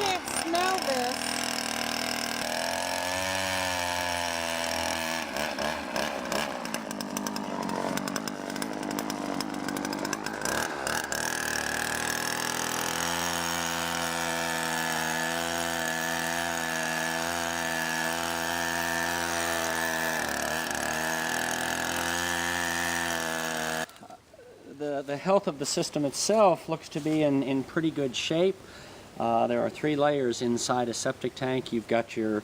can't smell this. The health of the system itself looks to be in pretty good shape. There are 3 layers inside a septic tank. You've got your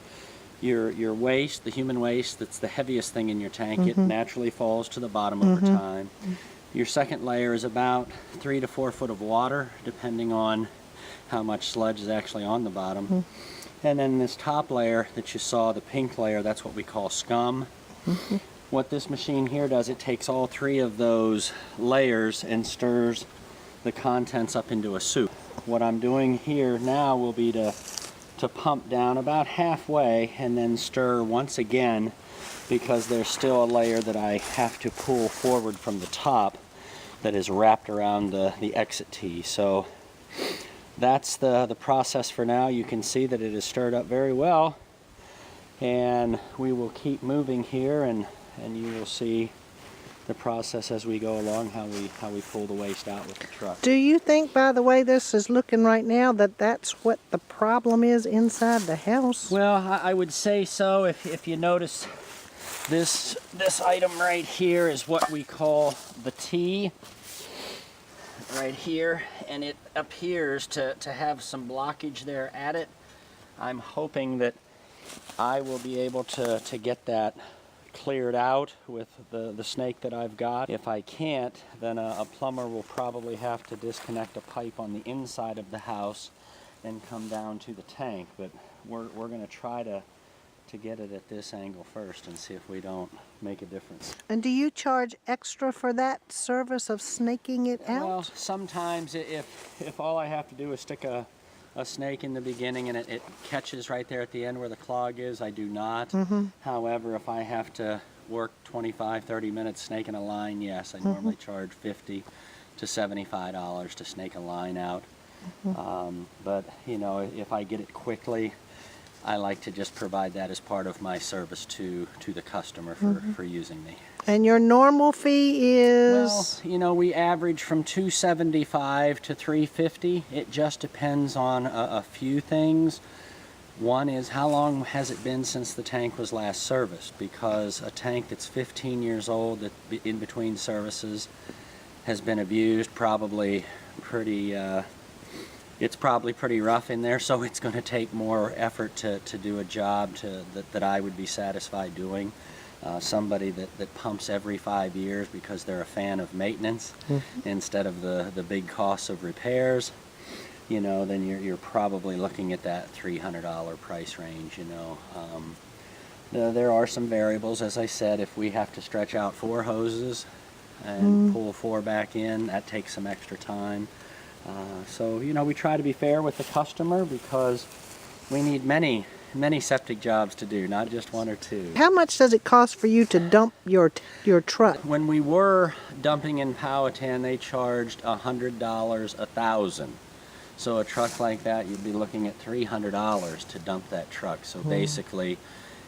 waste, the human waste, that's the heaviest thing in your tank. It naturally falls to the bottom over time. Your second layer is about 3 to 4 foot of water, depending on how much sludge is actually on the bottom. And then this top layer that you saw, the pink layer, that's what we call scum. What this machine here does, it takes all 3 of those layers and stirs the contents up into a soup. What I'm doing here now will be to pump down about halfway and then stir once again, because there's still a layer that I have to pull forward from the top that is wrapped around the exit tee. So that's the process for now. You can see that it is stirred up very well, and we will keep moving here, and you will see the process as we go along, how we pull the waste out with the truck. Do you think, by the way this is looking right now, that that's what the problem is inside the house? Well, I would say so. If you notice, this item right here is what we call the tee, right here, and it appears to have some blockage there at it. I'm hoping that I will be able to get that cleared out with the snake that I've got. If I can't, then a plumber will probably have to disconnect a pipe on the inside of the house and come down to the tank. But we're going to try to get it at this angle first and see if we don't make a difference. And do you charge extra for that service of snaking it out? Well, sometimes if all I have to do is stick a snake in the beginning and it catches right there at the end where the clog is, I do not. However, if I have to work 25-30 minutes snaking a line, yes, I normally charge $50 to $75 to snake a line out. But you know, if I get it quickly, I like to just provide that as part of my service to the customer for using me. And your normal fee is? Well, you know, we average from $275 to $350. It just depends on a few things. One is, how long has it been since the tank was last serviced? Because a tank that's 15 years old, that in between services, has been abused, probably pretty it's probably pretty rough in there, so it's going to take more effort to do a job that I would be satisfied doing. Somebody that pumps every 5 years because they're a fan of maintenance instead of the big costs of repairs, you know, then you're probably looking at that $300 price range, you know. There are some variables, as I said. If we have to stretch out 4 hoses and pull 4 back in, that takes some extra time. So, you know, we try to be fair with the customer because we need many septic jobs to do, not just 1 or 2. How much does it cost for you to dump your truck? When we were dumping in Powhatan, they charged $100 1,000. So a truck like that, you'd be looking at $300 to dump that truck. So basically,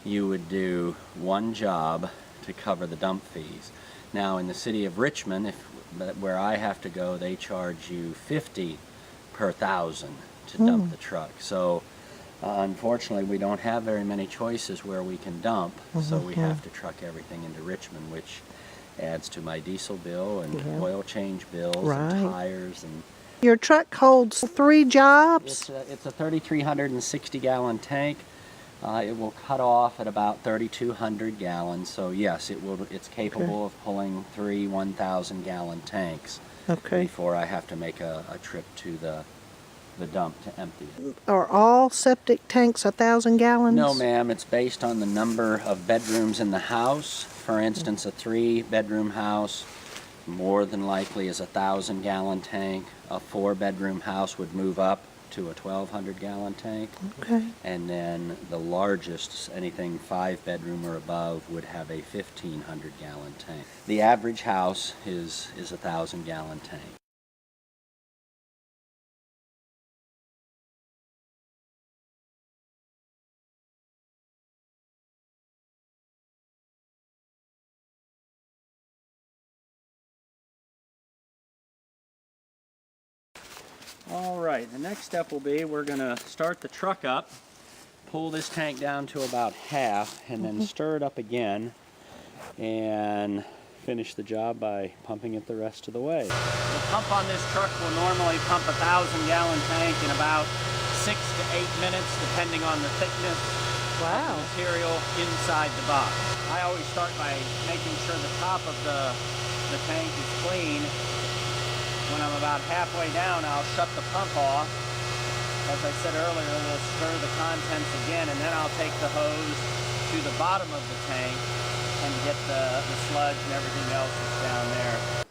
you would do 1 job to cover the dump fees. Now, in the city of Richmond, where I have to go, they charge you $50 per 1,000 to dump the truck. So unfortunately, we don't have very many choices where we can dump, so we have to truck everything into Richmond, which adds to my diesel bill and oil change bills and tires. And your truck holds 3 jobs? It's a 3,360 gallon tank. It will cut off at about 3,200 gallons, so yes, it's capable of pulling 3 1,000 gallon tanks before I have to make a trip to the dump to empty it. Are all septic tanks 1,000 gallons? No, ma'am. It's based on the number of bedrooms in the house. For instance, a 3-bedroom house more than likely is a 1,000 gallon tank. A 4-bedroom house would move up to a 1,200 gallon tank. And then the largest, anything 5-bedroom or above, would have a 1,500 gallon tank. The average house is a 1,000 gallon tank. All right, the next step will be we're going to start the truck up, pull this tank down to about half, and then stir it up again and finish the job by pumping it the rest of the way. The pump on this truck will normally pump a 1,000-gallon tank in about 6 to 8 minutes, depending on the thickness of the material inside the box. I always start by making sure the top of the tank is clean. When I'm about halfway down, I'll shut the pump off. As I said earlier, we'll stir the contents again, and then I'll take the hose to the bottom of the tank and get the sludge and everything else that's down there.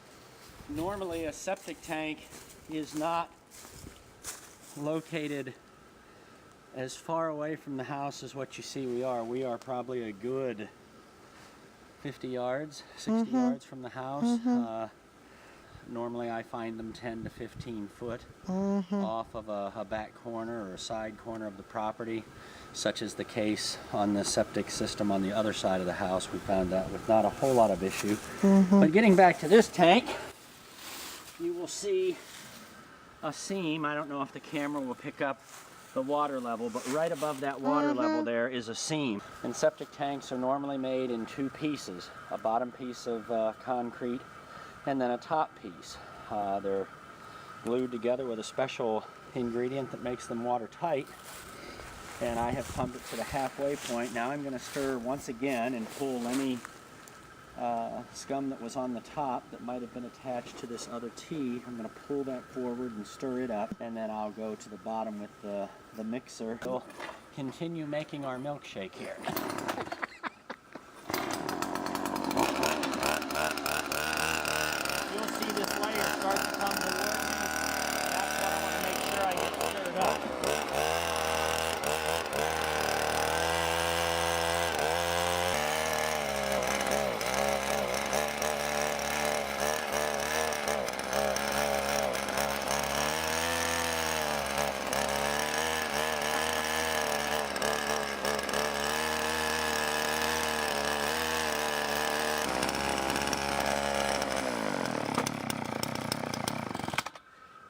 Normally, a septic tank is not located as far away from the house as what you see we are. We are probably a good 50 yards, 60 yards from the house. Normally I find them 10 to 15 foot off of a back corner or a side corner of the property, such as the case on the septic system on the other side of the house. We found that with not a whole lot of issue. But getting back to this tank, you will see a seam. I don't know if the camera will pick up the water level, but right above that water level there is a seam. And septic tanks are normally made in two pieces, a bottom piece of concrete and then a top piece. They're glued together with a special ingredient that makes them watertight, and I have pumped it to the halfway point. Now I'm going to stir once again and pull any scum that was on the top that might have been attached to this other tee. I'm going to pull that forward and stir it up, and then I'll go to the bottom with the mixer. We'll continue making our milkshake here. You'll see this layer start to come toward me. That's what I want to make sure I get stirred up.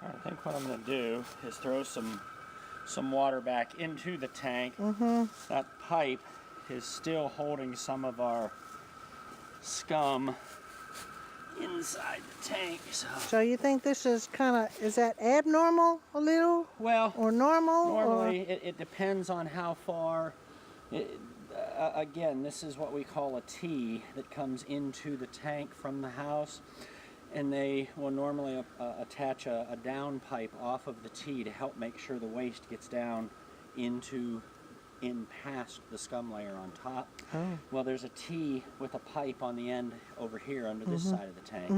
I think what I'm going to do is throw some water back into the tank. That pipe is still holding some of our scum inside the tank. So you think this is is that abnormal a little? Well, or normal? Normally it depends on how far. Again, this is what we call a tee that comes into the tank from the house. And they will normally attach a down pipe off of the tee to help make sure the waste gets down in past the scum layer on top. Well, there's a tee with a pipe on the end over here under this side of the tank.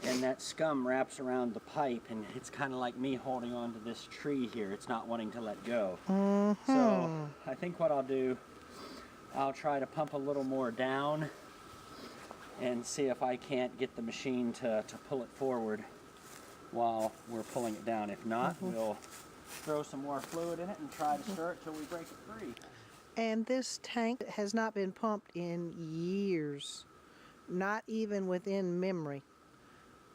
And that scum wraps around the pipe, and it's kind of like me holding on to this tree here. It's not wanting to let go. So I think what I'll do, I'll try to pump a little more down and see if I can't get the machine to pull it forward while we're pulling it down. If not, we'll throw some more fluid in it and try to stir it till we break it free. And this tank has not been pumped in years, not even within memory.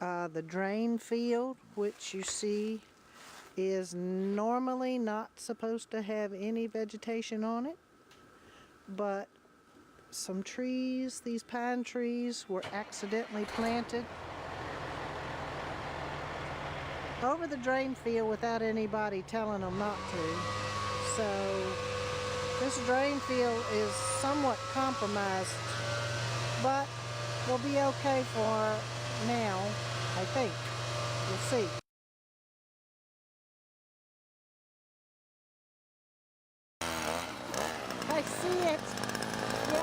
The drain field, which you see, is normally not supposed to have any vegetation on it, but some trees, these pine trees, were accidentally planted over the drain field without anybody telling them not to. So this drain field is somewhat compromised, but will be okay for now, I think. We'll see. I see it. Yay!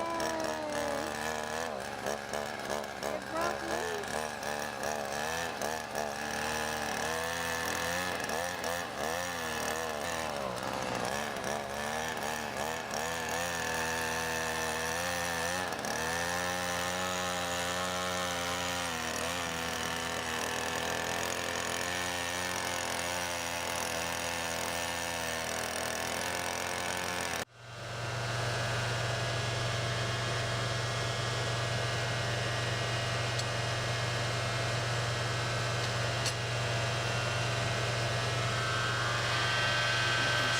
It broke loose.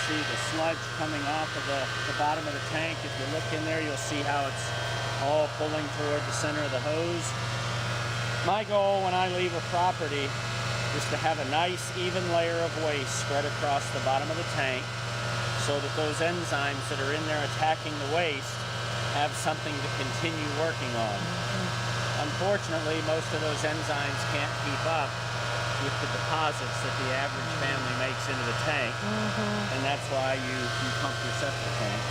see the sludge coming off of the bottom of the tank. If you look in there, you'll see how it's all pulling toward the center of the hose. My goal when I leave a property is to have a nice even layer of waste spread across the bottom of the tank so that those enzymes that are in there attacking the waste have something to continue working on. Unfortunately, most of those enzymes can't keep up with the deposits that the average family makes into the tank, and that's why you pump your septic tank.